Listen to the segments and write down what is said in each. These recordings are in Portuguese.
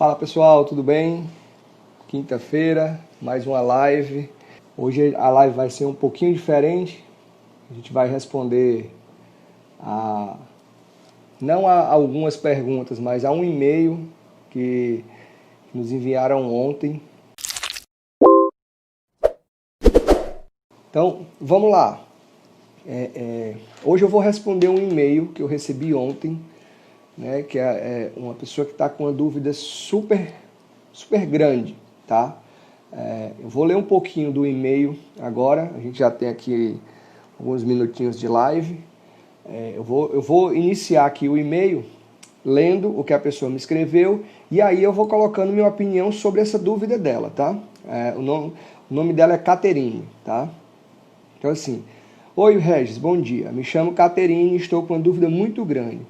Fala pessoal, tudo bem? Quinta-feira, mais uma live. Hoje a live vai ser um pouquinho diferente. A gente vai responder não a algumas perguntas, mas a um e-mail que nos enviaram ontem. Então, vamos lá. Hoje eu vou responder um e-mail que eu recebi ontem, né, que é uma pessoa que está com uma dúvida super grande, tá? Eu vou ler um pouquinho do e-mail agora, a gente já tem aqui alguns minutinhos de live. Eu vou iniciar aqui o e-mail lendo o que a pessoa me escreveu e aí eu vou colocando minha opinião sobre essa dúvida dela, tá? O nome dela é Caterine, tá? Então assim, oi Regis, bom dia, me chamo Caterine e estou com uma dúvida muito grande.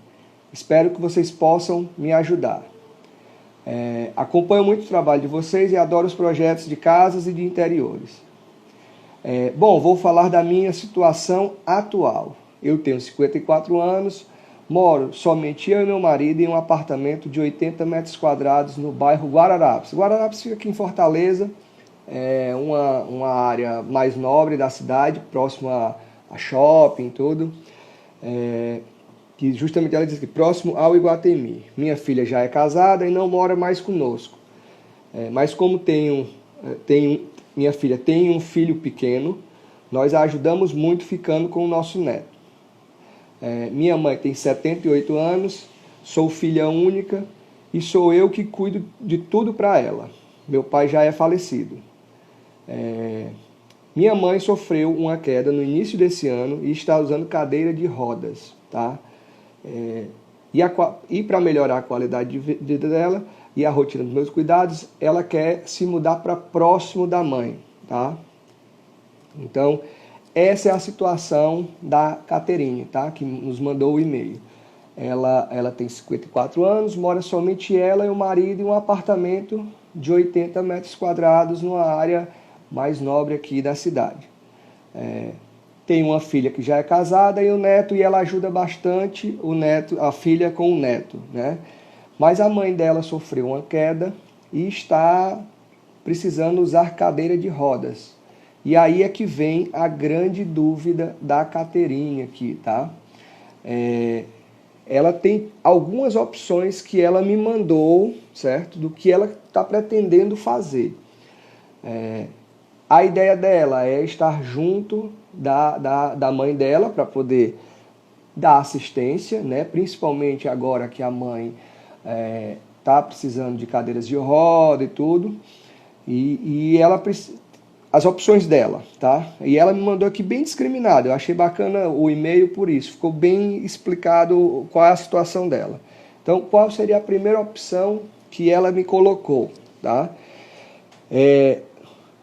Espero que vocês possam me ajudar. Acompanho muito o trabalho de vocês e adoro os projetos de casas e de interiores. Bom, vou falar da minha situação atual. Eu tenho 54 anos, moro somente eu e meu marido em um apartamento de 80 metros quadrados no bairro Guararapes. Guararapes fica aqui em Fortaleza, é uma área mais nobre da cidade, próximo a shopping e tudo. Que justamente ela diz que próximo ao Iguatemi. Minha filha já é casada e não mora mais conosco. Mas como minha filha tem um filho pequeno, nós a ajudamos muito ficando com o nosso neto. Minha mãe tem 78 anos, sou filha única e sou eu que cuido de tudo para ela. Meu pai já é falecido. Minha mãe sofreu uma queda no início desse ano e está usando cadeira de rodas, tá? E para melhorar a qualidade de vida dela e a rotina dos meus cuidados, ela quer se mudar para próximo da mãe, tá? Então, essa é a situação da Caterine, tá? Que nos mandou o e-mail. Ela tem 54 anos, mora somente ela e o marido em um apartamento de 80 metros quadrados numa área mais nobre aqui da cidade. Tem uma filha que já é casada e o neto, e ela ajuda bastante a filha com o neto, né? Mas a mãe dela sofreu uma queda e está precisando usar cadeira de rodas. E aí é que vem a grande dúvida da Caterine aqui, tá? Ela tem algumas opções que ela me mandou, certo? Do que ela está pretendendo fazer. A ideia dela é estar junto da mãe dela para poder dar assistência, né? Principalmente agora que a mãe está precisando de cadeiras de roda e tudo. E ela as opções dela, tá? E ela me mandou aqui bem discriminado. Eu achei bacana o e-mail por isso. Ficou bem explicado qual é a situação dela. Então, qual seria a primeira opção que ela me colocou, tá?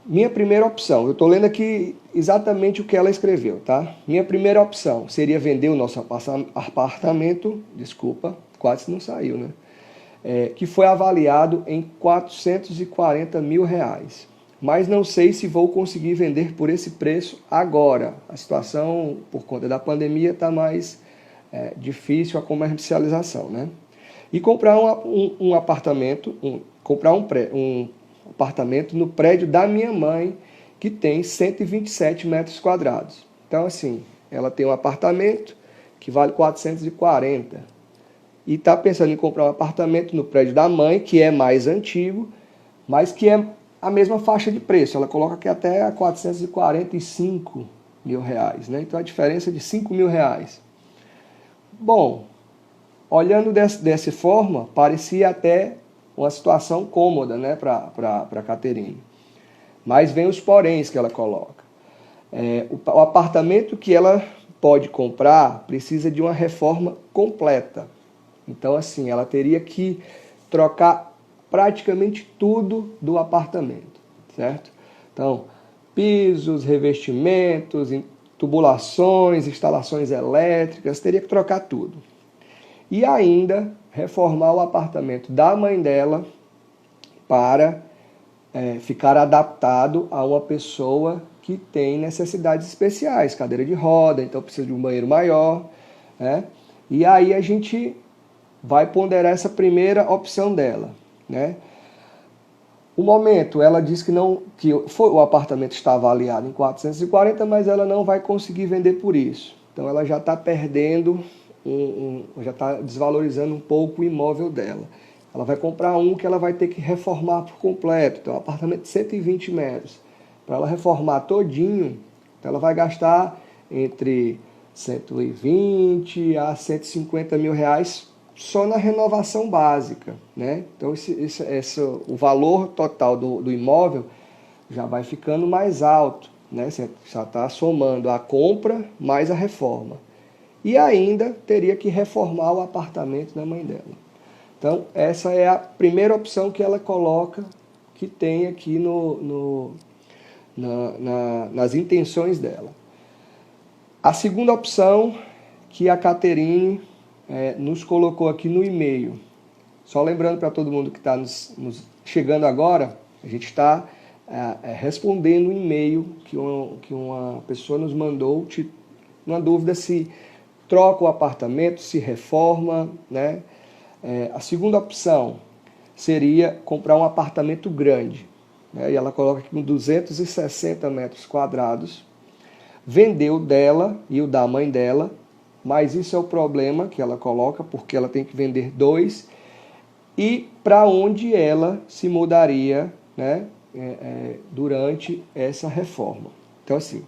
Minha primeira opção, eu estou lendo aqui exatamente o que ela escreveu, tá? Minha primeira opção seria vender o nosso apartamento, desculpa, quase não saiu, né? Que foi avaliado em R$440 mil. Mas não sei se vou conseguir vender por esse preço agora. A situação, por conta da pandemia, está mais difícil a comercialização, né? E comprar um apartamento, comprar um apartamento no prédio da minha mãe, que tem 127 metros quadrados. Então, assim, ela tem um apartamento que vale 440. E está pensando em comprar um apartamento no prédio da mãe, que é mais antigo, mas que é a mesma faixa de preço. Ela coloca aqui até R$445 mil, né? Então, a diferença é de R$5 mil. Bom, olhando dessa forma, parecia até uma situação cômoda, né, para a Caterine. Mas vem os poréns que ela coloca. O apartamento que ela pode comprar precisa de uma reforma completa. Então, assim, ela teria que trocar praticamente tudo do apartamento, certo? Então, pisos, revestimentos, tubulações, instalações elétricas, teria que trocar tudo. E ainda reformar o apartamento da mãe dela para ficar adaptado a uma pessoa que tem necessidades especiais, cadeira de roda, então precisa de um banheiro maior, né? E aí a gente vai ponderar essa primeira opção dela. né? O momento, ela diz que não, que o apartamento está avaliado em 440, mas ela não vai conseguir vender por isso. Então ela já está perdendo, já está desvalorizando um pouco o imóvel dela. Ela vai comprar um que ela vai ter que reformar por completo. Então, um apartamento de 120 metros. Para ela reformar todinho, ela vai gastar entre 120 a 150 mil reais só na renovação básica, né? Então, o valor total do imóvel já vai ficando mais alto, né? Você já está somando a compra mais a reforma. E ainda teria que reformar o apartamento da mãe dela. Então, essa é a primeira opção que ela coloca, que tem aqui nas intenções dela. A segunda opção que a Caterine nos colocou aqui no e-mail. Só lembrando para todo mundo que está nos chegando agora, a gente está respondendo um e-mail que uma pessoa nos mandou, uma dúvida se troca o apartamento, se reforma, né? A segunda opção seria comprar um apartamento grande, né? E ela coloca aqui com 260 metros quadrados, vender o dela e o da mãe dela, mas isso é o problema que ela coloca, porque ela tem que vender 2, e para onde ela se mudaria, né, durante essa reforma. Então, assim,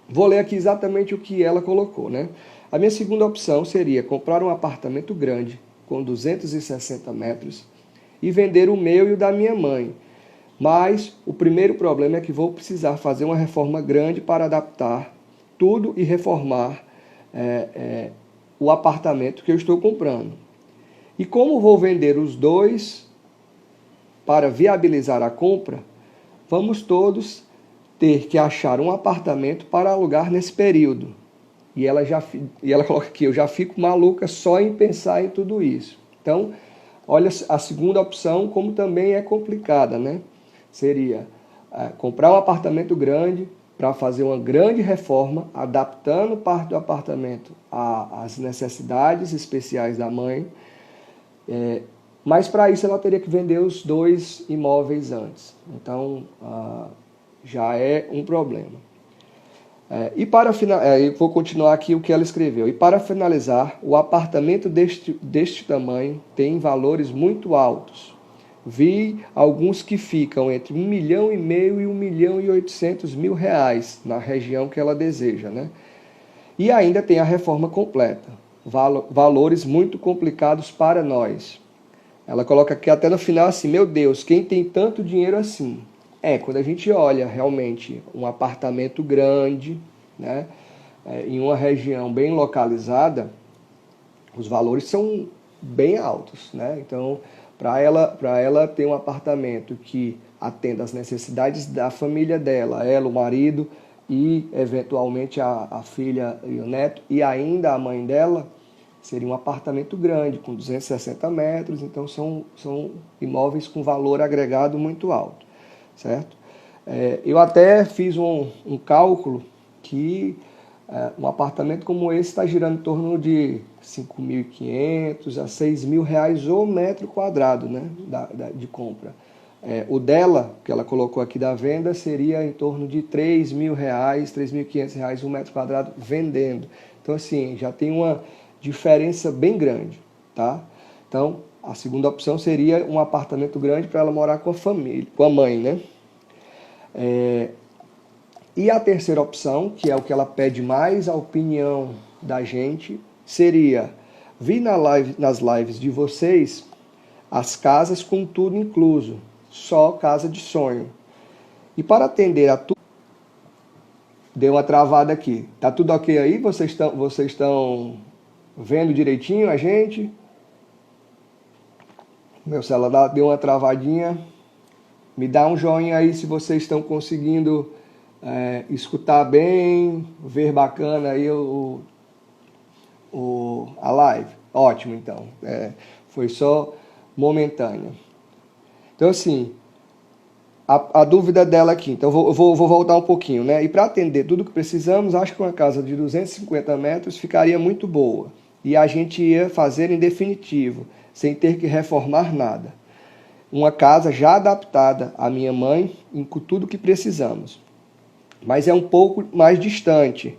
vou ler aqui exatamente o que ela colocou, né? A minha segunda opção seria comprar um apartamento grande, com 260 metros, e vender o meu e o da minha mãe. Mas o primeiro problema é que vou precisar fazer uma reforma grande para adaptar tudo e reformar o apartamento que eu estou comprando. E como vou vender os dois para viabilizar a compra, vamos todos ter que achar um apartamento para alugar nesse período. E ela coloca aqui, eu já fico maluca só em pensar em tudo isso. Então, olha a segunda opção, como também é complicada, né? Seria comprar um apartamento grande para fazer uma grande reforma, adaptando parte do apartamento às necessidades especiais da mãe. Mas para isso ela teria que vender os 2 imóveis antes. Então, já é um problema. Vou continuar aqui o que ela escreveu. E para finalizar, o apartamento deste tamanho tem valores muito altos. Vi alguns que ficam entre 1,5 milhão e 1,8 milhão reais na região que ela deseja, né? E ainda tem a reforma completa. Valores muito complicados para nós. Ela coloca aqui até no final assim, meu Deus, quem tem tanto dinheiro assim? Quando a gente olha realmente um apartamento grande, né, em uma região bem localizada, os valores são bem altos, né? Então, para ela ter um apartamento que atenda às necessidades da família dela, ela, o marido e eventualmente a filha e o neto, e ainda a mãe dela, seria um apartamento grande, com 260 metros, então são imóveis com valor agregado muito alto, certo? Eu até fiz um cálculo que um apartamento como esse está girando em torno de 5.500 a 6.000 reais o metro quadrado, né, de compra. O dela, que ela colocou aqui da venda, seria em torno de 3.000 reais, 3.500 reais o metro quadrado vendendo. Então, assim, já tem uma diferença bem grande, tá? Então, a segunda opção seria um apartamento grande para ela morar com a família, com a mãe, né? E a terceira opção, que é o que ela pede mais a opinião da gente, seria vir nas lives de vocês as casas com tudo incluso, só casa de sonho. E para atender a tudo... Deu uma travada aqui. Tá tudo ok aí? Vocês estão vendo direitinho a gente? Meu celular deu uma travadinha. Me dá um joinha aí se vocês estão conseguindo escutar bem, ver bacana aí a live. Ótimo, então. Foi só momentânea. Então, assim, a dúvida dela aqui. Então, eu vou voltar um pouquinho, né? E para atender tudo que precisamos, acho que uma casa de 250 metros ficaria muito boa. E a gente ia fazer em definitivo, sem ter que reformar nada. uma casa já adaptada à minha mãe, em tudo que precisamos. Mas é um pouco mais distante.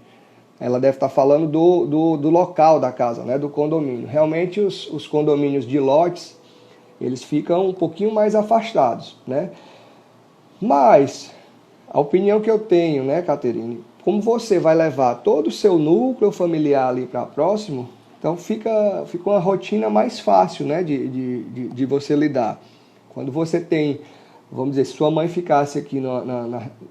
Ela deve estar falando do local da casa, né, do condomínio. Realmente os condomínios de lotes, eles ficam um pouquinho mais afastados, né? Mas a opinião que eu tenho, né, Caterine, como você vai levar todo o seu núcleo familiar ali para próximo, então fica uma rotina mais fácil, né, de você lidar. Quando você tem, vamos dizer, se sua mãe ficasse aqui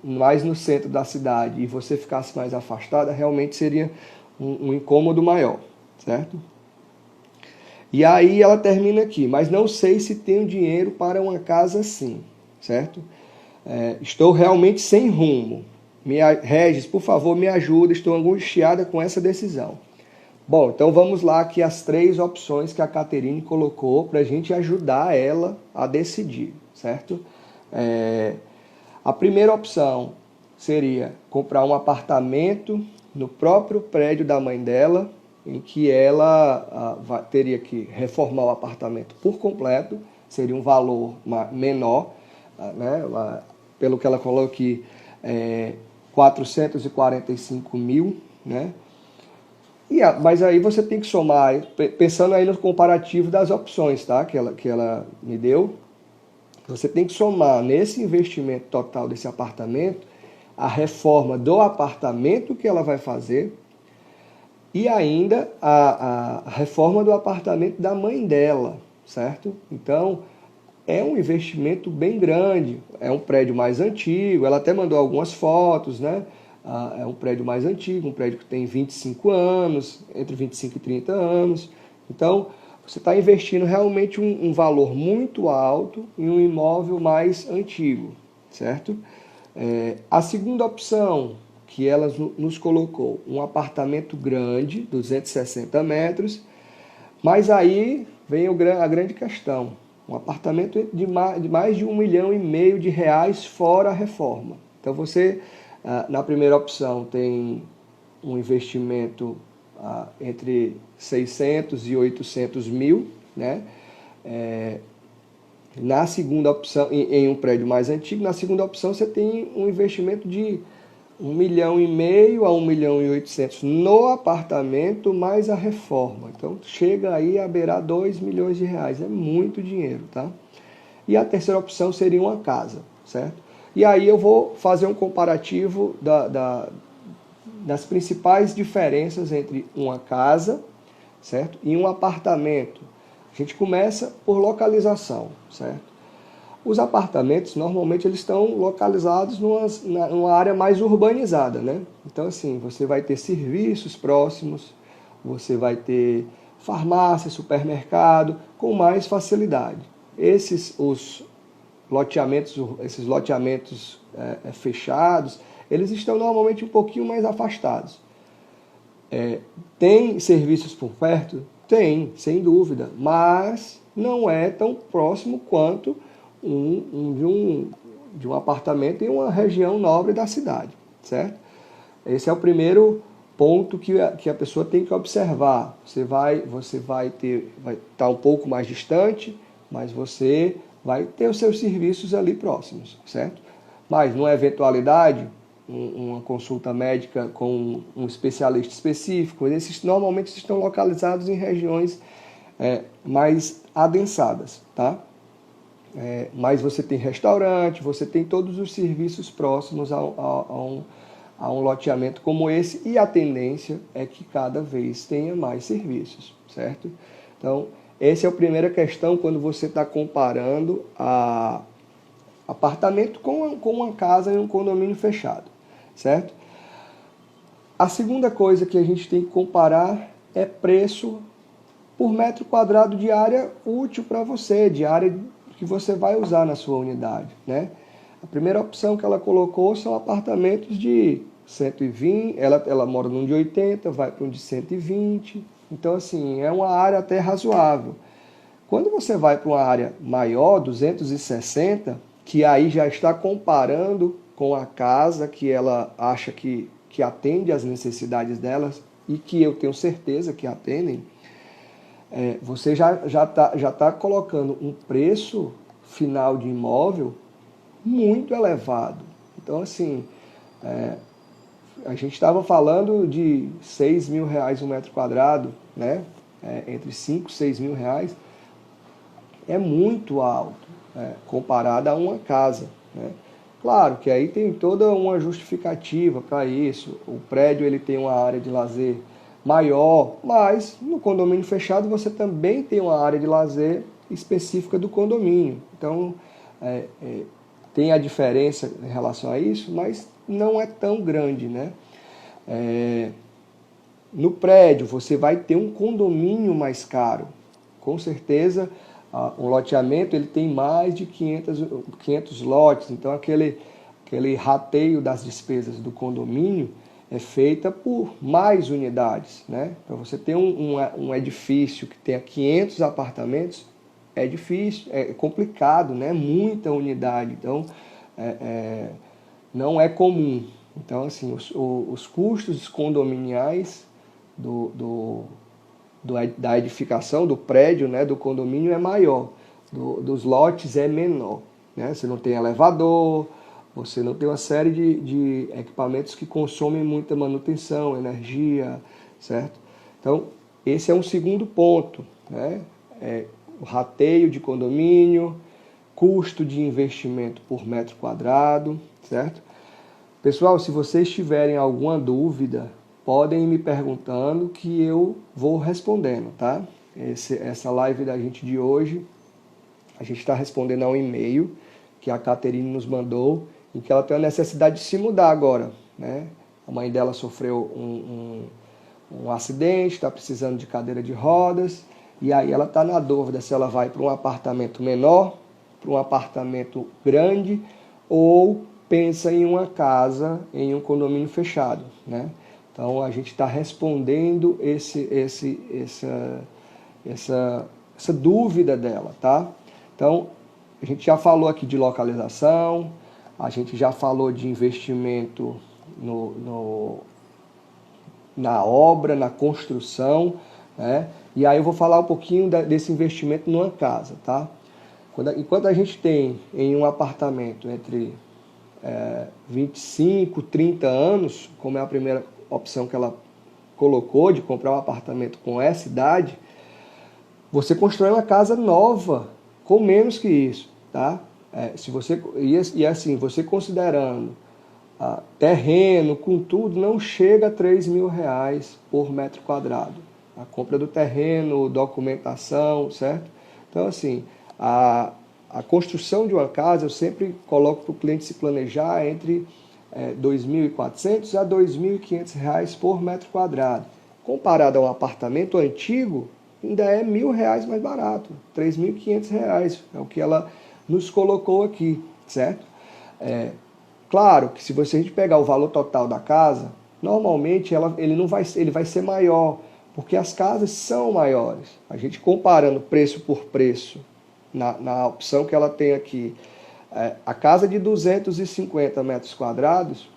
mais no centro da cidade e você ficasse mais afastada, realmente seria um incômodo maior, certo? E aí ela termina aqui, mas não sei se tenho dinheiro para uma casa assim, certo? Estou realmente sem rumo. Regis, por favor, me ajuda, estou angustiada com essa decisão. Bom, então vamos lá aqui as 3 opções que a Caterine colocou para a gente ajudar ela a decidir, certo? A primeira opção seria comprar um apartamento no próprio prédio da mãe dela, em que ela teria que reformar o apartamento por completo, seria um valor menor, né? Pelo que ela falou aqui, 445 mil, né? Mas aí você tem que somar, pensando aí no comparativo das opções, tá? que ela me deu, você tem que somar nesse investimento total desse apartamento, a reforma do apartamento que ela vai fazer e ainda a reforma do apartamento da mãe dela, certo? Então, é um investimento bem grande, é um prédio mais antigo, ela até mandou algumas fotos, né? É um prédio mais antigo, um prédio que tem 25 anos, entre 25 e 30 anos. Então, você está investindo realmente um valor muito alto em um imóvel mais antigo, certo? A segunda opção que ela nos colocou, um apartamento grande, 260 metros, mas aí vem a grande questão. Um apartamento de mais de R$1,5 milhão fora a reforma. Então você, na primeira opção, tem um investimento entre 600 e 800 mil, né? Na segunda opção, em um prédio mais antigo, na segunda opção você tem um investimento de R$1,5 milhão a R$1,8 milhão no apartamento mais a reforma. Então chega aí a beirar R$2 milhões. É muito dinheiro, tá? E a terceira opção seria uma casa, certo? E aí eu vou fazer um comparativo das principais diferenças entre uma casa, certo? E um apartamento. A gente começa por localização, certo? Os apartamentos, normalmente, eles estão localizados numa área mais urbanizada, né? Então, assim, você vai ter serviços próximos, você vai ter farmácia, supermercado, com mais facilidade. Esses loteamentos fechados, eles estão normalmente um pouquinho mais afastados. Tem serviços por perto? Tem, sem dúvida, mas não é tão próximo quanto de um apartamento em uma região nobre da cidade, certo? Esse é o primeiro ponto que a pessoa tem que observar. Você vai estar um pouco mais distante, mas você vai ter os seus serviços ali próximos, certo? Mas, numa eventualidade, uma consulta médica com um especialista específico, esses normalmente estão localizados em regiões mais adensadas, tá? Mas você tem restaurante, você tem todos os serviços próximos a um loteamento como esse, e a tendência é que cada vez tenha mais serviços, certo? Então, essa é a primeira questão quando você está comparando apartamento com uma casa em um condomínio fechado, certo? A segunda coisa que a gente tem que comparar é preço por metro quadrado de área útil para você, de área que você vai usar na sua unidade, né? A primeira opção que ela colocou são apartamentos de 120, ela mora num de 80, vai para um de 120, então assim, é uma área até razoável. Quando você vai para uma área maior, 260, que aí já está comparando com a casa que ela acha que atende às necessidades delas, e que eu tenho certeza que atendem, você já tá colocando um preço final de imóvel muito elevado. Então, assim, a gente estava falando de R$6.000 um metro quadrado, né? Entre 5 e 6 mil reais, é muito alto, comparado a uma casa, né? Claro que aí tem toda uma justificativa para isso. O prédio ele tem uma área de lazer maior, mas no condomínio fechado você também tem uma área de lazer específica do condomínio. Então, tem a diferença em relação a isso, mas não é tão grande, né? No prédio você vai ter um condomínio mais caro. Com certeza, o loteamento ele tem mais de 500 lotes, então aquele rateio das despesas do condomínio é feita por mais unidades, né? Para você ter um edifício que tenha 500 apartamentos, é difícil, é complicado, né? Muita unidade, então não é comum. Então, assim, os custos condominiais da edificação, do prédio, né, do condomínio é maior, dos lotes é menor, né? Você não tem elevador, você não tem uma série de equipamentos que consomem muita manutenção, energia, certo? Então, esse é um segundo ponto, né? O rateio de condomínio, custo de investimento por metro quadrado, certo? Pessoal, se vocês tiverem alguma dúvida, podem ir me perguntando que eu vou respondendo, tá? Essa live da gente de hoje, a gente está respondendo a um e-mail que a Caterine nos mandou, em que ela tem a necessidade de se mudar agora, né? A mãe dela sofreu um acidente, está precisando de cadeira de rodas, e aí ela está na dúvida se ela vai para um apartamento menor, para um apartamento grande, ou pensa em uma casa, em um condomínio fechado, né? Então a gente está respondendo essa dúvida dela, tá? Então a gente já falou aqui de localização, a gente já falou de investimento na obra, na construção, né? E aí eu vou falar um pouquinho desse investimento numa casa, tá? Enquanto a gente tem em um apartamento entre 25, 30 anos, como é a primeira opção que ela colocou, de comprar um apartamento com essa idade, você constrói uma casa nova, com menos que isso, tá? Você considerando terreno, com tudo, não chega a R$3.000 por metro quadrado. A compra do terreno, documentação, certo? Então, assim, a construção de uma casa, eu sempre coloco para o cliente se planejar entre R$2.400 a R$2.500 por metro quadrado. Comparado a um apartamento antigo, ainda é R$1.000 mais barato, R$3.500, é o que ela nos colocou aqui, certo? Claro que se a gente pegar o valor total da casa, normalmente ele vai ser maior, porque as casas são maiores. A gente comparando preço por preço, na opção que ela tem aqui, a casa de 250 metros quadrados,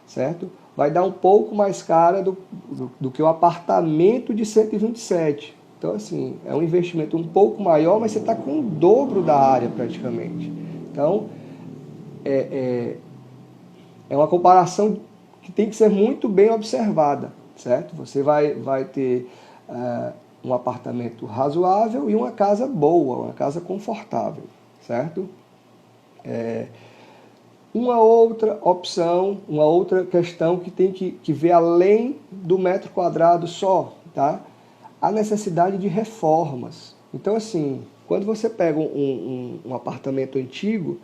certo? Vai dar um pouco mais cara do que o apartamento de 127. Então, assim, é um investimento um pouco maior, mas você está com o dobro da área praticamente. Então, é uma comparação que tem que ser muito bem observada, certo? Você vai ter um apartamento razoável e uma casa boa, uma casa confortável, certo? Uma outra opção, uma outra questão que tem que ver além do metro quadrado só, tá? A necessidade de reformas. Então, assim, quando você pega um apartamento antigo,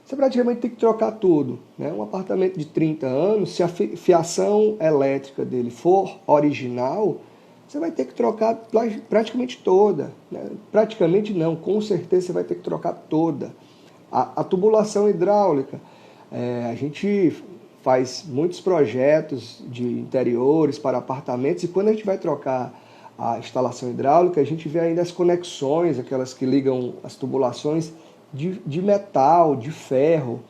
você praticamente tem que trocar tudo, né? Um apartamento de 30 anos, se a fiação elétrica dele for original, você vai ter que trocar praticamente toda, né? Praticamente não, com certeza você vai ter que trocar toda. A tubulação hidráulica, a gente faz muitos projetos de interiores para apartamentos, e quando a gente vai trocar a instalação hidráulica, a gente vê ainda as conexões, aquelas que ligam as tubulações de metal, de ferro.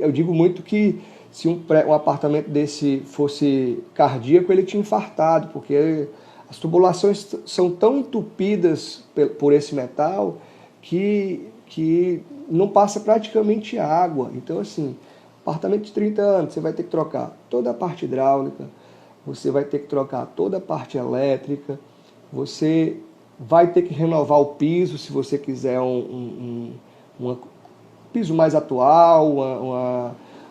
Eu digo muito que se um apartamento desse fosse cardíaco, ele tinha infartado, porque as tubulações são tão entupidas por esse metal que não passa praticamente água. Então, assim, apartamento de 30 anos, você vai ter que trocar toda a parte hidráulica, você vai ter que trocar toda a parte elétrica, você vai ter que renovar o piso se você quiser um piso mais atual,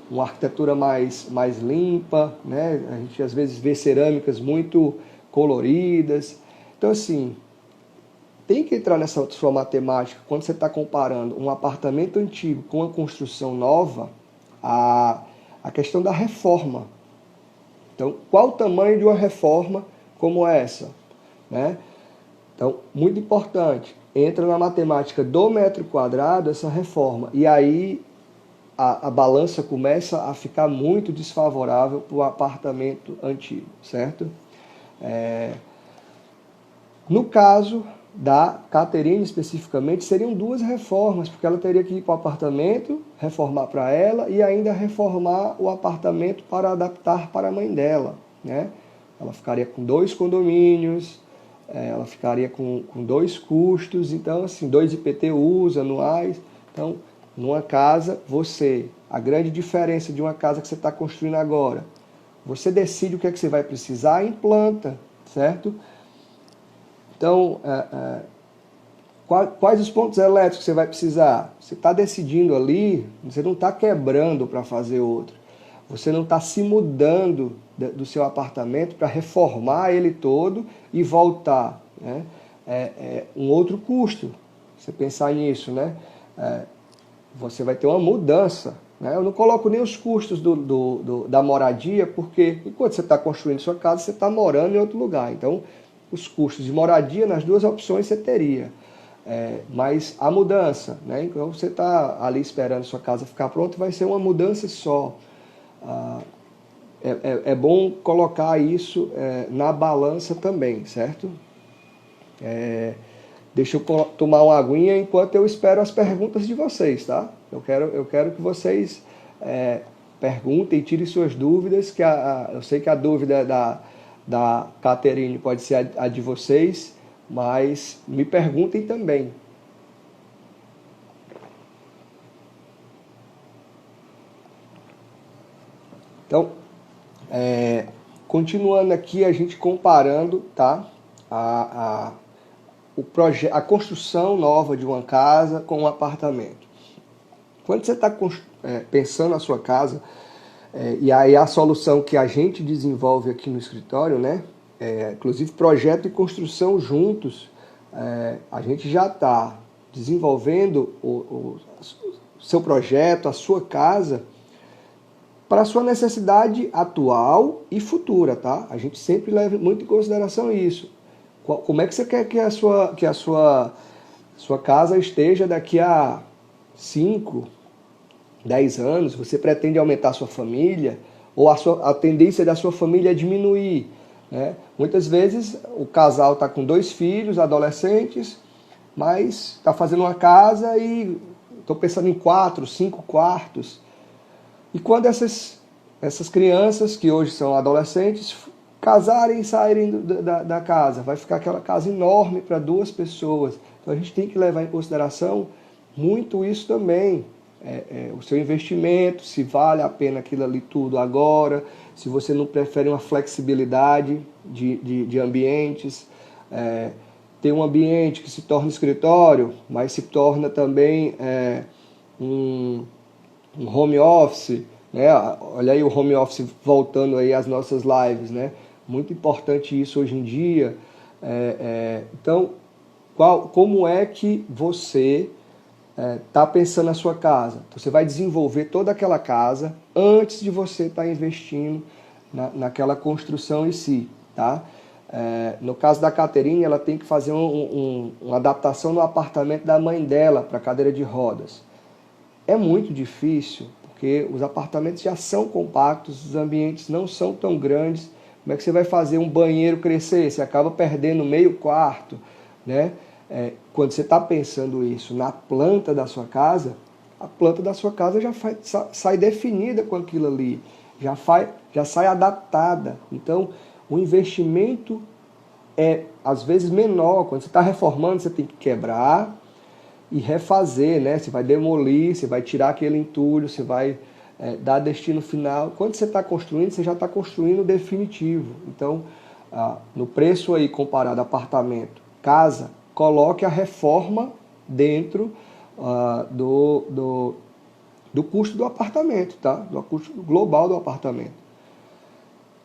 uma arquitetura mais limpa, né? A gente às vezes vê cerâmicas muito coloridas. Então, assim, tem que entrar nessa sua matemática quando você está comparando um apartamento antigo com uma construção nova, a questão da reforma. Então, qual o tamanho de uma reforma como essa, né? Então, muito importante, entra na matemática do metro quadrado essa reforma. E aí a balança começa a ficar muito desfavorável para o apartamento antigo, certo? No caso da Caterine especificamente, seriam duas reformas, porque ela teria que ir para o apartamento, reformar para ela e ainda reformar o apartamento para adaptar para a mãe dela, né? Ela ficaria com 2 condomínios, ela ficaria com 2 custos, então assim, 2 IPTUs anuais. Então, numa casa, a grande diferença de uma casa que você está construindo agora, você decide o que é que você vai precisar e implanta, certo? Então, quais os pontos elétricos que você vai precisar? Você está decidindo ali, você não está quebrando para fazer outro. Você não está se mudando do seu apartamento para reformar ele todo e voltar, né? É um outro custo, você pensar nisso, né? Você vai ter uma mudança, né? Eu não coloco nem os custos da moradia, porque enquanto você está construindo sua casa, você está morando em outro lugar. Então, os custos de moradia nas duas opções você teria. Mas a mudança, né? Então você está ali esperando sua casa ficar pronta, vai ser uma mudança só. É bom colocar isso na balança também, certo? Deixa eu tomar uma aguinha enquanto eu espero as perguntas de vocês, tá? Eu quero que vocês perguntem, tirem suas dúvidas, que eu sei que a dúvida da Caterine pode ser a de vocês, mas me perguntem também. Então, continuando aqui, a gente comparando, tá? A construção nova de uma casa com um apartamento. Quando você está pensando na sua casa, e aí a solução que a gente desenvolve aqui no escritório, né? Inclusive projeto e construção juntos, a gente já está desenvolvendo o seu projeto, a sua casa, para a sua necessidade atual e futura, tá? A gente sempre leva muito em consideração isso. Como é que você quer que a sua casa esteja daqui a 5, 10 anos? Você pretende aumentar a sua família? Ou a tendência da sua família é diminuir, né? Muitas vezes o casal está com 2 filhos, adolescentes, mas está fazendo uma casa e estou pensando em 4, 5 quartos. E quando essas crianças, que hoje são adolescentes, casarem e saírem da casa, vai ficar aquela casa enorme para 2 pessoas. Então a gente tem que levar em consideração muito isso também. O seu investimento, se vale a pena aquilo ali tudo agora, se você não prefere uma flexibilidade de ambientes, ter um ambiente que se torna escritório, mas se torna também um home office, né? Olha aí o home office voltando aí às nossas lives, né? Muito importante isso hoje em dia. Então, como é que você está pensando na sua casa? Então, você vai desenvolver toda aquela casa antes de você estar investindo naquela construção em si, tá? No caso da Caterine, ela tem que fazer uma adaptação no apartamento da mãe dela para cadeira de rodas. É muito difícil, porque os apartamentos já são compactos, os ambientes não são tão grandes. Como é que você vai fazer um banheiro crescer? Você acaba perdendo meio quarto, né? Quando você está pensando isso na planta da sua casa, a planta da sua casa já sai definida com aquilo ali, já sai adaptada. Então, o investimento é, às vezes, menor. Quando você está reformando, você tem que quebrar, e refazer, né? Você vai demolir, você vai tirar aquele entulho, você vai dar destino final. Quando você está construindo, você já está construindo o definitivo. Então, no preço aí comparado apartamento, casa, coloque a reforma dentro do custo do apartamento, tá? Do custo global do apartamento.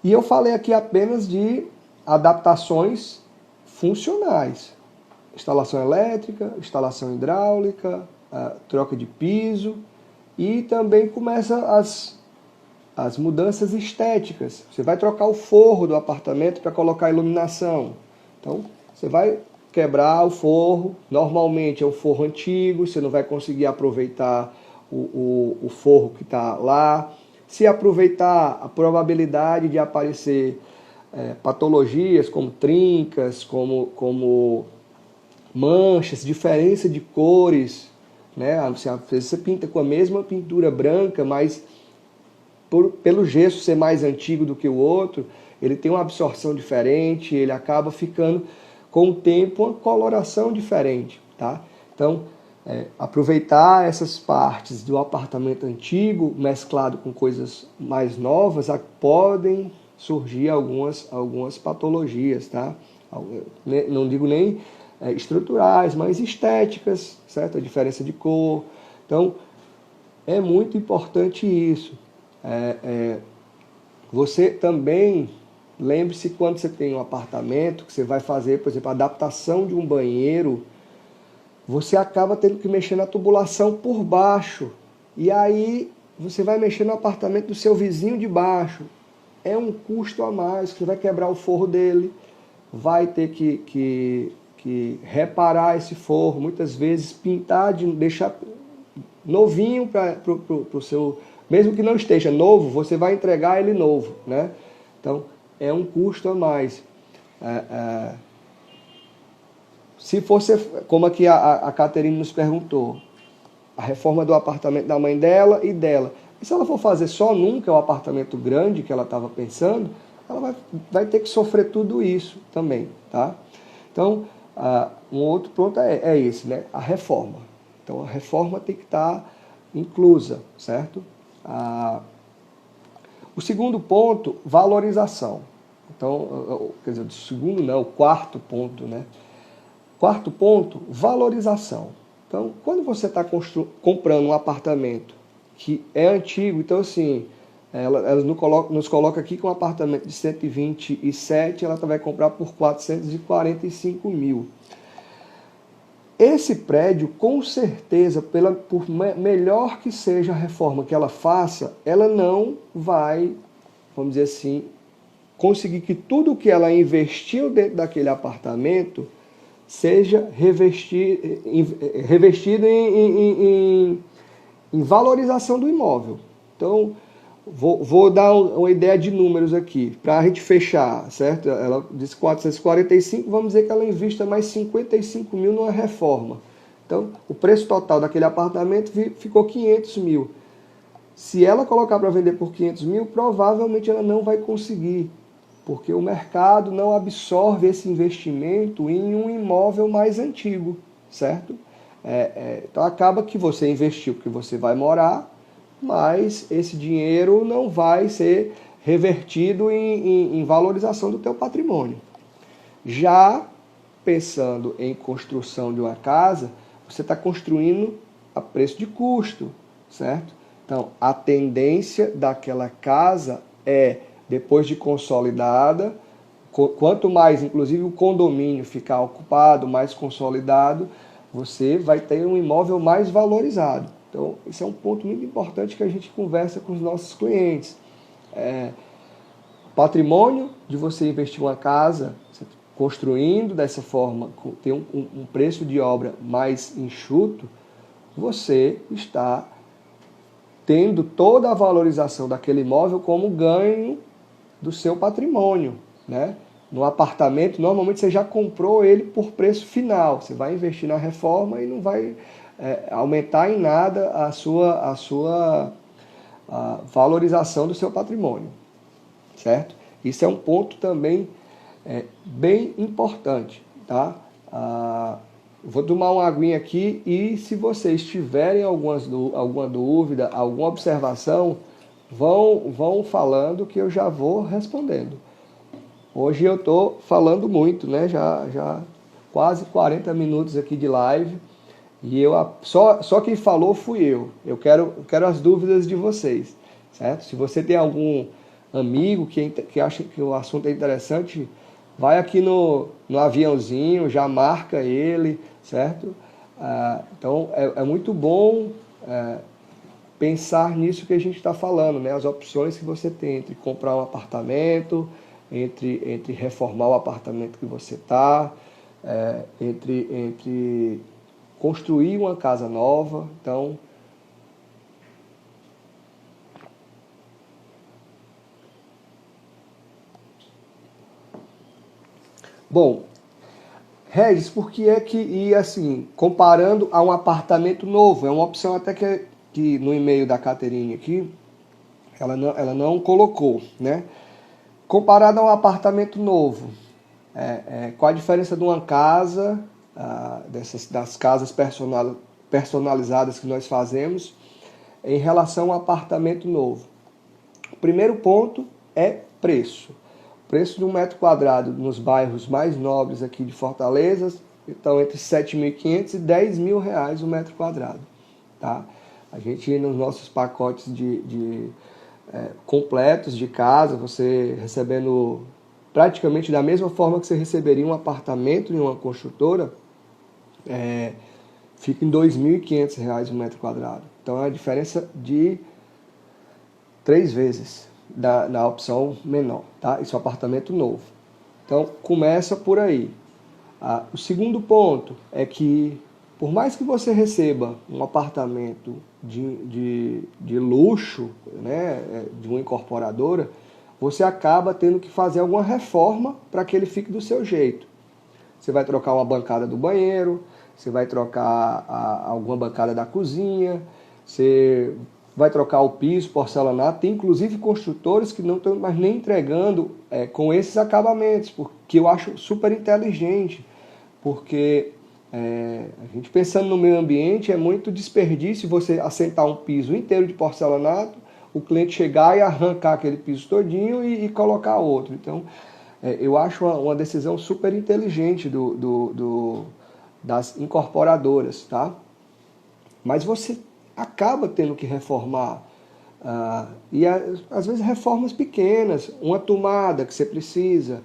E eu falei aqui apenas de adaptações funcionais. Instalação elétrica, instalação hidráulica, troca de piso, e também começa as mudanças estéticas. Você vai trocar o forro do apartamento para colocar iluminação. Então, você vai quebrar o forro. Normalmente é um forro antigo, você não vai conseguir aproveitar o forro que está lá. Se aproveitar, a probabilidade de aparecer patologias como trincas, como manchas, diferença de cores, né? Às vezes você pinta com a mesma pintura branca, mas pelo gesso ser mais antigo do que o outro, ele tem uma absorção diferente, ele acaba ficando com o tempo uma coloração diferente, tá? Então, aproveitar essas partes do apartamento antigo mesclado com coisas mais novas, podem surgir algumas patologias, tá? Não digo nem estruturais, mas estéticas, certo? A diferença de cor. Então, é muito importante isso. Você também, lembre-se, quando você tem um apartamento, que você vai fazer, por exemplo, a adaptação de um banheiro, você acaba tendo que mexer na tubulação por baixo. E aí você vai mexer no apartamento do seu vizinho de baixo. É um custo a mais, você vai quebrar o forro dele, vai ter que reparar esse forro, muitas vezes pintar, deixar novinho para o seu... Mesmo que não esteja novo, você vai entregar ele novo, né? Então, é um custo a mais. Se fosse, como aqui a Caterine nos perguntou, a reforma do apartamento da mãe dela e dela. E se ela for fazer só num, que é o apartamento grande que ela estava pensando, ela vai ter que sofrer tudo isso também, tá? Então, um outro ponto é esse, né? A reforma. Então, a reforma tem que estar inclusa, certo? O segundo ponto, valorização. Então, quer dizer, o segundo não, o quarto ponto, né? Quarto ponto, valorização. Então, quando você está comprando um apartamento que é antigo, então assim, ela nos coloca aqui com um apartamento de 127, ela vai comprar por 445 mil. Esse prédio, com certeza, por melhor que seja a reforma que ela faça, ela não vai, vamos dizer assim, conseguir que tudo que ela investiu dentro daquele apartamento seja revestido em valorização do imóvel. Então, vou dar uma ideia de números aqui, para a gente fechar, certo? Ela disse 445, vamos dizer que ela invista mais 55 mil numa reforma. Então, o preço total daquele apartamento ficou 500 mil. Se ela colocar para vender por 500 mil, provavelmente ela não vai conseguir, porque o mercado não absorve esse investimento em um imóvel mais antigo, certo? Então acaba que você investiu porque você vai morar, mas esse dinheiro não vai ser revertido em valorização do teu patrimônio. Já pensando em construção de uma casa, você está construindo a preço de custo, certo? Então, a tendência daquela casa depois de consolidada, quanto mais, inclusive, o condomínio ficar ocupado, mais consolidado, você vai ter um imóvel mais valorizado. Então, esse é um ponto muito importante que a gente conversa com os nossos clientes. Patrimônio de você investir em uma casa, construindo dessa forma, ter um preço de obra mais enxuto, você está tendo toda a valorização daquele imóvel como ganho do seu patrimônio, né? No apartamento, normalmente você já comprou ele por preço final. Você vai investir na reforma e não vai aumentar em nada a sua valorização do seu patrimônio, certo? Isso é um ponto também bem importante, tá? Vou tomar uma aguinha aqui e se vocês tiverem alguma dúvida, alguma observação, vão falando que eu já vou respondendo. Hoje eu estou falando muito, né? Já quase 40 minutos aqui de live e só quem falou fui eu. Eu quero as dúvidas de vocês, certo? Se você tem algum amigo que acha que o assunto é interessante, vai aqui no aviãozinho, já marca ele, certo? Então é muito bom pensar nisso que a gente está falando, né? As opções que você tem entre comprar um apartamento, entre reformar o apartamento que você está, entre construir uma casa nova. Então, bom, Regis, por que é que, e assim, comparando a um apartamento novo, é uma opção até que no e-mail da Caterine aqui, ela não colocou, né? Comparado a um apartamento novo, qual a diferença de uma casa, das casas personalizadas que nós fazemos, em relação a um apartamento novo? O primeiro ponto é preço. O preço de um metro quadrado nos bairros mais nobres aqui de Fortaleza estão entre R$ 7.500 e R$ 10.000 o metro quadrado. Tá? A gente, nos nossos pacotes completos de casa, você recebendo praticamente da mesma forma que você receberia um apartamento em uma construtora, fica em R$ 2.500 o metro quadrado. Então é uma diferença de 3 vezes na opção menor, tá? Isso é um apartamento novo. Então começa por aí. O segundo ponto é que, por mais que você receba um apartamento de luxo, né, de uma incorporadora, você acaba tendo que fazer alguma reforma para que ele fique do seu jeito. Você vai trocar uma bancada do banheiro, você vai trocar alguma bancada da cozinha, você vai trocar o piso, porcelanato. Tem inclusive construtores que não estão mais nem entregando com esses acabamentos, porque eu acho super inteligente, porque a gente pensando no meio ambiente, é muito desperdício você assentar um piso inteiro de porcelanato, o cliente chegar e arrancar aquele piso todinho e colocar outro. Então, eu acho uma decisão super inteligente das incorporadoras, tá? Mas você acaba tendo que reformar, e às vezes reformas pequenas, uma tomada que você precisa,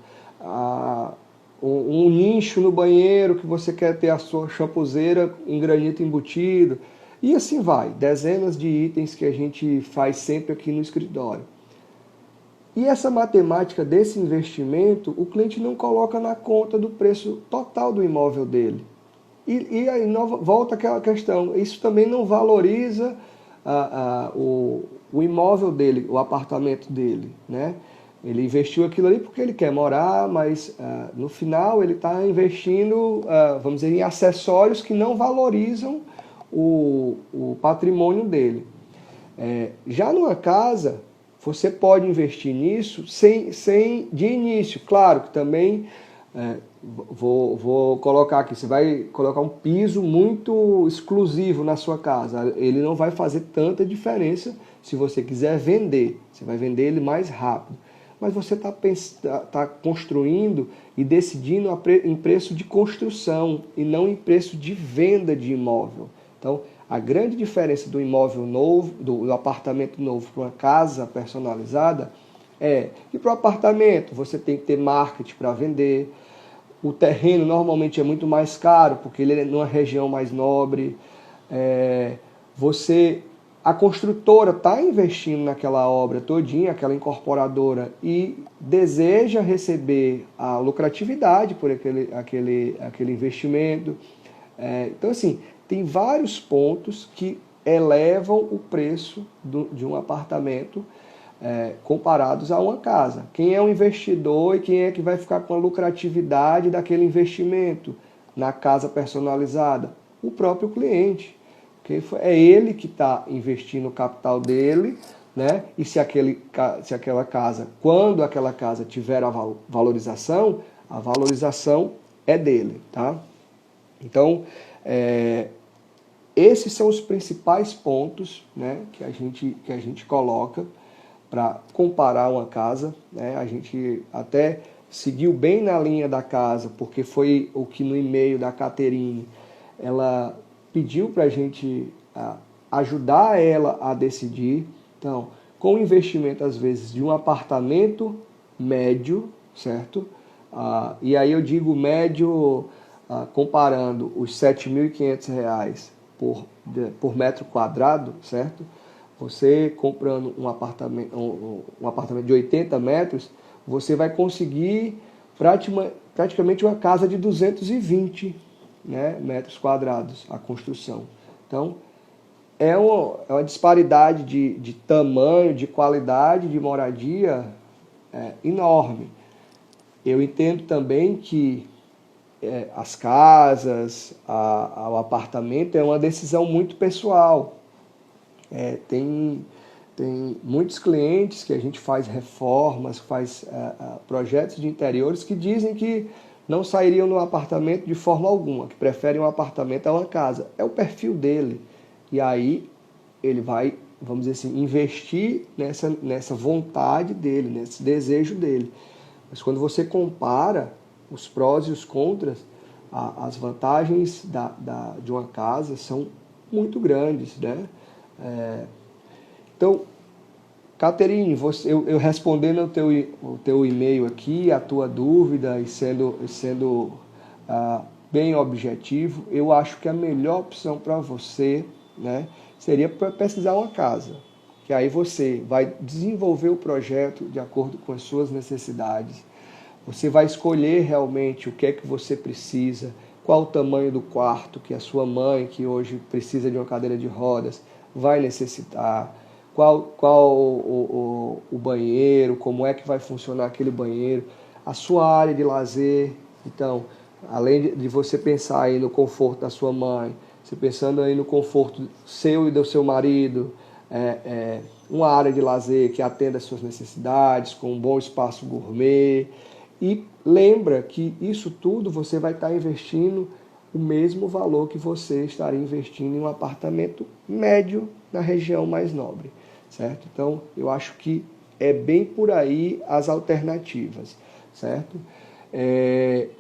um nicho no banheiro que você quer ter a sua champoseira em granito embutido, e assim vai, dezenas de itens que a gente faz sempre aqui no escritório. E essa matemática desse investimento, o cliente não coloca na conta do preço total do imóvel dele. E aí volta aquela questão, isso também não valoriza o imóvel dele, o apartamento dele, né? Ele investiu aquilo ali porque ele quer morar, mas no final ele está investindo, vamos dizer, em acessórios que não valorizam o patrimônio dele. Já numa casa, você pode investir nisso sem de início. Claro que também, vou colocar aqui, você vai colocar um piso muito exclusivo na sua casa. Ele não vai fazer tanta diferença se você quiser vender. Você vai vender ele mais rápido. Mas você está construindo e decidindo em preço de construção e não em preço de venda de imóvel. Então, a grande diferença do imóvel novo, do apartamento novo para uma casa personalizada, é que para o apartamento você tem que ter marketing para vender. O terreno normalmente é muito mais caro, porque ele é numa região mais nobre. A construtora está investindo naquela obra todinha, aquela incorporadora, e deseja receber a lucratividade por aquele investimento. Então, assim, tem vários pontos que elevam o preço de um apartamento comparados a uma casa. Quem é o investidor e quem é que vai ficar com a lucratividade daquele investimento na casa personalizada? O próprio cliente. É ele que está investindo o capital dele, né? E se aquela casa, quando aquela casa tiver a valorização é dele, tá? Então, esses são os principais pontos, né, que a gente coloca para comparar uma casa, né? A gente até seguiu bem na linha da casa, porque foi o que no e-mail da Caterine ela pediu para a gente ajudar ela a decidir. Então, com o investimento às vezes de um apartamento médio, certo? E aí eu digo médio comparando os R$ 7.500 por metro quadrado, certo? Você comprando um apartamento de 80 metros, você vai conseguir praticamente uma casa de 220, né, metros quadrados, a construção. Então, é uma disparidade de tamanho, de qualidade de moradia enorme. Eu entendo também que as casas, o apartamento é uma decisão muito pessoal. Tem muitos clientes que a gente faz reformas, faz projetos de interiores que dizem que não sairiam no apartamento de forma alguma, que preferem um apartamento a uma casa. É o perfil dele. E aí ele vai, vamos dizer assim, investir nessa vontade dele, nesse desejo dele. Mas quando você compara os prós e os contras, as vantagens de uma casa são muito grandes, né? Então, Caterine, eu respondendo o teu e-mail aqui, a tua dúvida e sendo bem objetivo, eu acho que a melhor opção para você, né, seria pesquisar uma casa. Que aí você vai desenvolver o projeto de acordo com as suas necessidades. Você vai escolher realmente o que é que você precisa, qual o tamanho do quarto que a sua mãe, que hoje precisa de uma cadeira de rodas, vai necessitar, qual o banheiro, como é que vai funcionar aquele banheiro, a sua área de lazer. Então, além de você pensar aí no conforto da sua mãe, você pensando aí no conforto seu e do seu marido, uma área de lazer que atenda às suas necessidades, com um bom espaço gourmet. E lembra que isso tudo você vai estar investindo o mesmo valor que você estaria investindo em um apartamento médio na região mais nobre, certo? Então, eu acho que é bem por aí as alternativas, certo?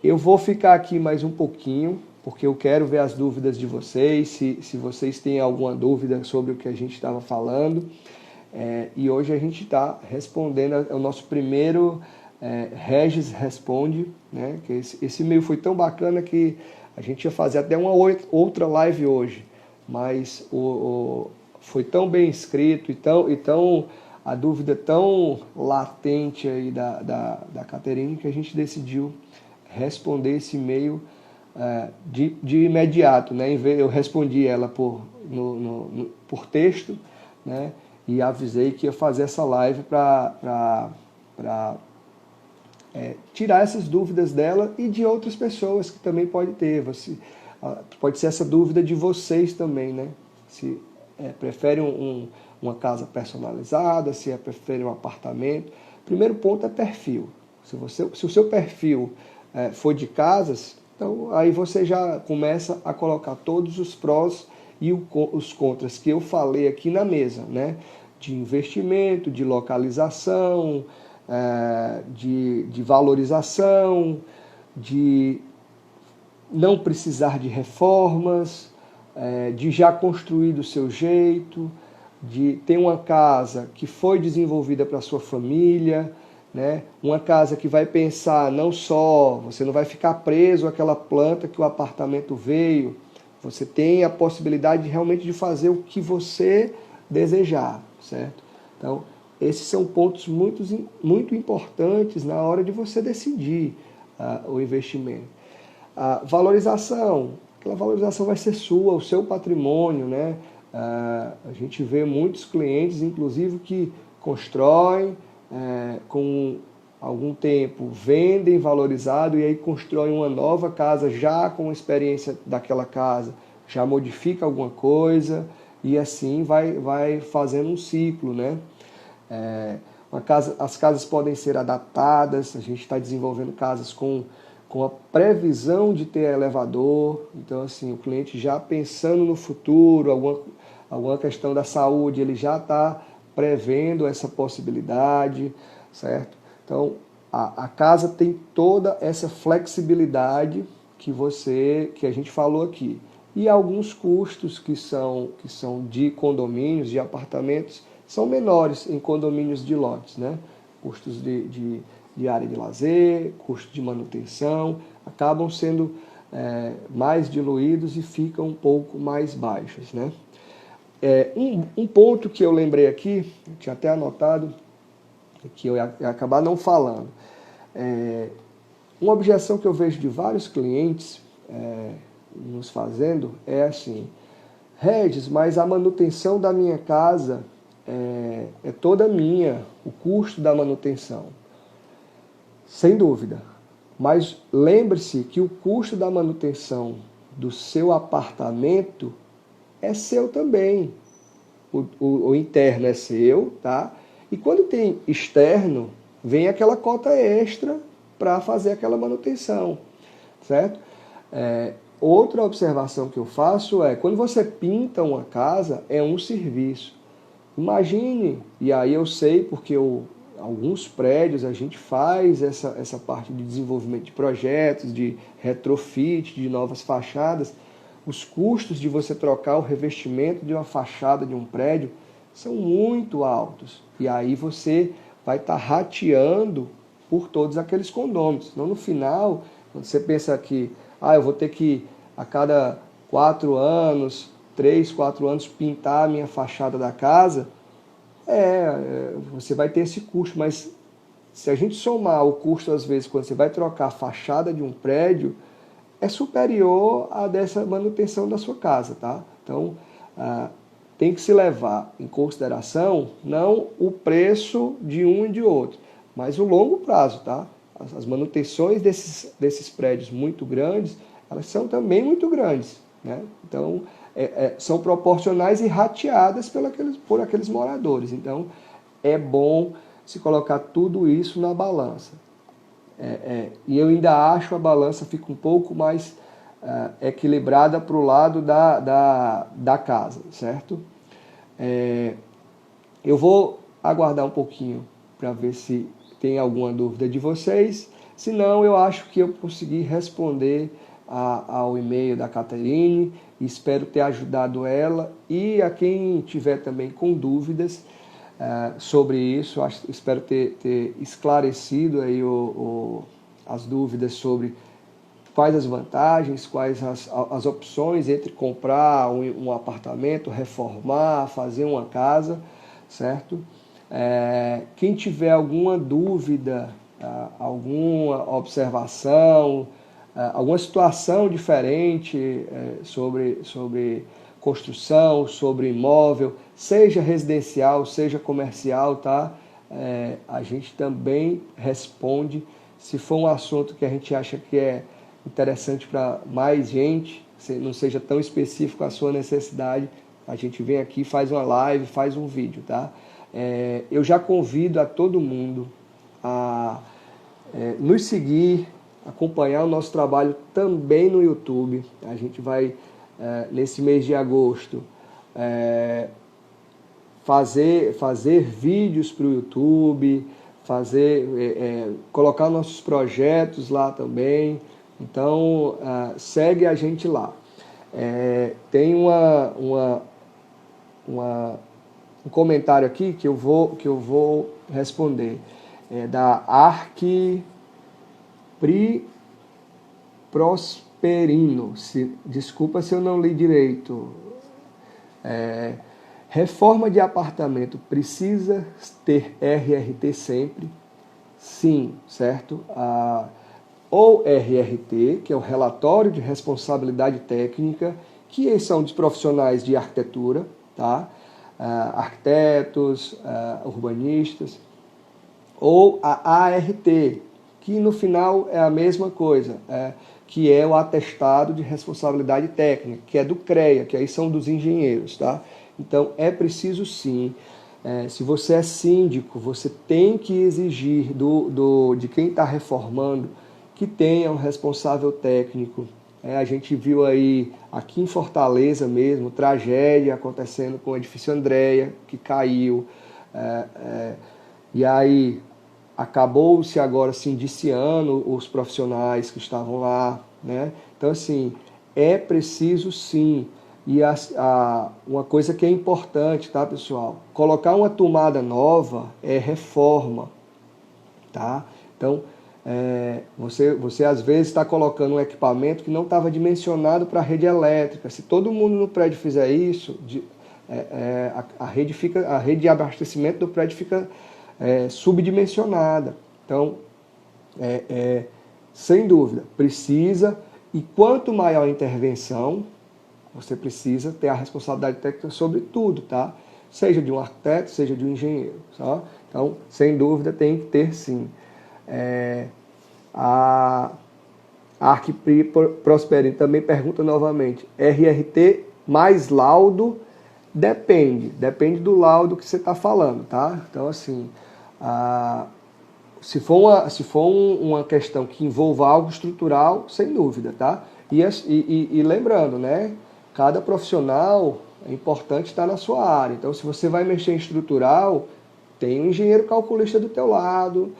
Eu vou ficar aqui mais um pouquinho, porque eu quero ver as dúvidas de vocês, se vocês têm alguma dúvida sobre o que a gente estava falando. E hoje a gente está respondendo o nosso primeiro Regis Responde, né? Que esse e-mail foi tão bacana que a gente ia fazer até uma outra live hoje, mas foi tão bem escrito e tão a dúvida tão latente aí da Caterine que a gente decidiu responder esse e-mail de imediato, né? Eu respondi ela por texto, né? E avisei que ia fazer essa live para tirar essas dúvidas dela e de outras pessoas que também pode ter. Pode ser essa dúvida de vocês também, né? Se preferem uma casa personalizada, se preferem um apartamento. Primeiro ponto é perfil. Se o seu perfil for de casas, então aí você já começa a colocar todos os prós e os contras que eu falei aqui na mesa, né? De investimento, de localização, de valorização, de não precisar de reformas, de já construir do seu jeito, de ter uma casa que foi desenvolvida para a sua família, né? Uma casa que vai pensar não só, você não vai ficar preso àquela planta que o apartamento veio, você tem a possibilidade realmente de fazer o que você desejar, certo? Então, esses são pontos muito importantes na hora de você decidir o investimento. A valorização, aquela valorização vai ser sua, o seu patrimônio, né? A gente vê muitos clientes, inclusive, que constroem com algum tempo, vendem valorizado e aí constroem uma nova casa já com a experiência daquela casa, já modifica alguma coisa e assim vai fazendo um ciclo, né? As casas podem ser adaptadas, a gente está desenvolvendo casas com com a previsão de ter elevador. Então, assim, o cliente já pensando no futuro, alguma questão da saúde, ele já está prevendo essa possibilidade, certo? Então, a casa tem toda essa flexibilidade que a gente falou aqui. E alguns custos que são de condomínios, de apartamentos, são menores em condomínios de lotes, né? Custos de área de lazer, custo de manutenção, acabam sendo mais diluídos e ficam um pouco mais baixos, né? Um ponto que eu lembrei aqui, eu tinha até anotado, que eu ia acabar não falando. Uma objeção que eu vejo de vários clientes nos fazendo é assim: Regis, mas a manutenção da minha casa é toda minha, o custo da manutenção. Sem dúvida. Mas lembre-se que o custo da manutenção do seu apartamento é seu também. O interno é seu, tá? E quando tem externo, vem aquela cota extra para fazer aquela manutenção, certo? Outra observação que eu faço é, quando você pinta uma casa, é um serviço. Imagine, e aí eu sei porque alguns prédios a gente faz essa parte de desenvolvimento de projetos, de retrofit, de novas fachadas. Os custos de você trocar o revestimento de uma fachada de um prédio são muito altos. E aí você vai estar rateando por todos aqueles condôminos. Então, no final, quando você pensa que eu vou ter que, a cada 4 anos, 3, 4 anos, pintar a minha fachada da casa, você vai ter esse custo. Mas se a gente somar o custo, às vezes, quando você vai trocar a fachada de um prédio, é superior a dessa manutenção da sua casa, tá? Então, tem que se levar em consideração não o preço de um e de outro, mas o longo prazo, tá? As manutenções desses prédios muito grandes, elas são também muito grandes, né? Então, são proporcionais e rateadas por aqueles moradores. Então, é bom se colocar tudo isso na balança. E eu ainda acho a balança fica um pouco mais equilibrada para o lado da casa, certo? Eu vou aguardar um pouquinho para ver se tem alguma dúvida de vocês. Se não, eu acho que eu consegui responder ao e-mail da Caterine. Espero ter ajudado ela e a quem tiver também com dúvidas sobre isso. Espero ter esclarecido aí as dúvidas sobre quais as vantagens, quais as opções entre comprar um apartamento, reformar, fazer uma casa, certo? Quem tiver alguma dúvida, alguma observação, alguma situação diferente sobre construção, sobre imóvel, seja residencial, seja comercial, tá? A gente também responde. Se for um assunto que a gente acha que é interessante para mais gente, não seja tão específico a sua necessidade, a gente vem aqui, faz uma live, faz um vídeo, tá? Eu já convido a todo mundo a nos seguir, acompanhar o nosso trabalho também no YouTube. A gente vai, nesse mês de agosto, fazer vídeos para o YouTube, colocar nossos projetos lá também. Então, segue a gente lá. Tem um comentário aqui que eu vou responder. Da Prosperino. Desculpa se eu não li direito. Reforma de apartamento precisa ter RRT sempre? Sim, certo? Ou RRT, que é o Relatório de Responsabilidade Técnica, que são dos profissionais de arquitetura, tá? Arquitetos, urbanistas, ou a ART, que no final é a mesma coisa, que é o Atestado de Responsabilidade Técnica, que é do CREA, que aí são dos engenheiros, tá? Então, é preciso sim, se você é síndico, você tem que exigir de quem está reformando que tenha um responsável técnico. A gente viu aí, aqui em Fortaleza mesmo, tragédia acontecendo com o edifício Andréia, que caiu. E aí acabou-se agora se indiciando os profissionais que estavam lá, né? Então, assim, é preciso sim. E uma coisa que é importante, tá, pessoal? Colocar uma tomada nova é reforma, tá? Então, você às vezes está colocando um equipamento que não estava dimensionado para a rede elétrica. Se todo mundo no prédio fizer isso, a rede de abastecimento do prédio fica subdimensionada. Então, sem dúvida, precisa, e quanto maior a intervenção, você precisa ter a responsabilidade técnica sobre tudo, tá? Seja de um arquiteto, seja de um engenheiro. Tá? Então, sem dúvida, tem que ter sim. A Arquipri Prosperi também pergunta novamente, RRT mais laudo? Depende do laudo que você está falando, tá? Então, assim, se for uma questão que envolva algo estrutural, sem dúvida, tá? E lembrando, né? Cada profissional é importante estar na sua área. Então, se você vai mexer em estrutural, tem um engenheiro calculista do teu lado,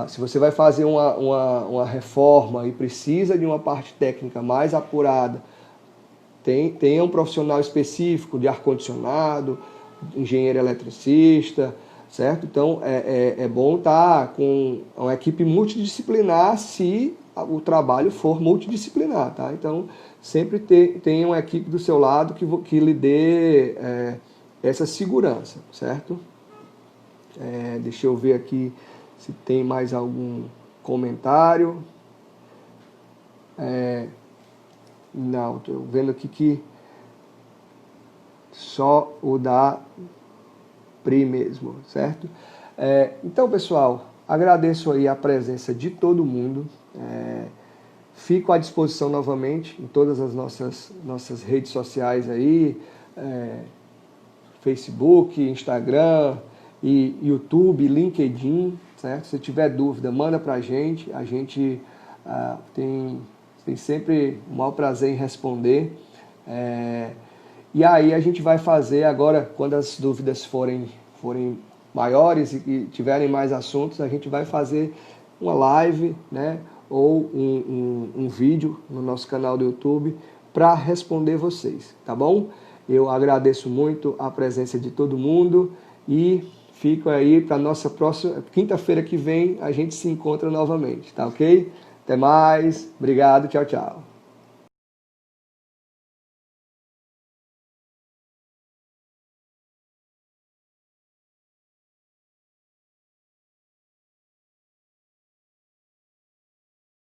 se você vai fazer uma reforma e precisa de uma parte técnica mais apurada, tem um profissional específico de ar-condicionado, engenheiro eletricista, certo? Então, é bom estar com uma equipe multidisciplinar se o trabalho for multidisciplinar, tá? Então, sempre tenha uma equipe do seu lado que lhe dê essa segurança, certo? Deixa eu ver aqui se tem mais algum comentário. Não, estou vendo aqui que só o da Pri mesmo, certo? Então, pessoal, agradeço aí a presença de todo mundo. Fico à disposição novamente em todas as nossas redes sociais aí, Facebook, Instagram, e YouTube, LinkedIn, certo? Se tiver dúvida, manda pra gente. A gente tem sempre o maior prazer em responder. E aí a gente vai fazer agora, quando as dúvidas forem maiores e tiverem mais assuntos, a gente vai fazer uma live, né? Ou um vídeo no nosso canal do YouTube para responder vocês, tá bom? Eu agradeço muito a presença de todo mundo e fico aí para a nossa próxima quinta-feira que vem, a gente se encontra novamente, tá ok? Até mais, obrigado, tchau, tchau.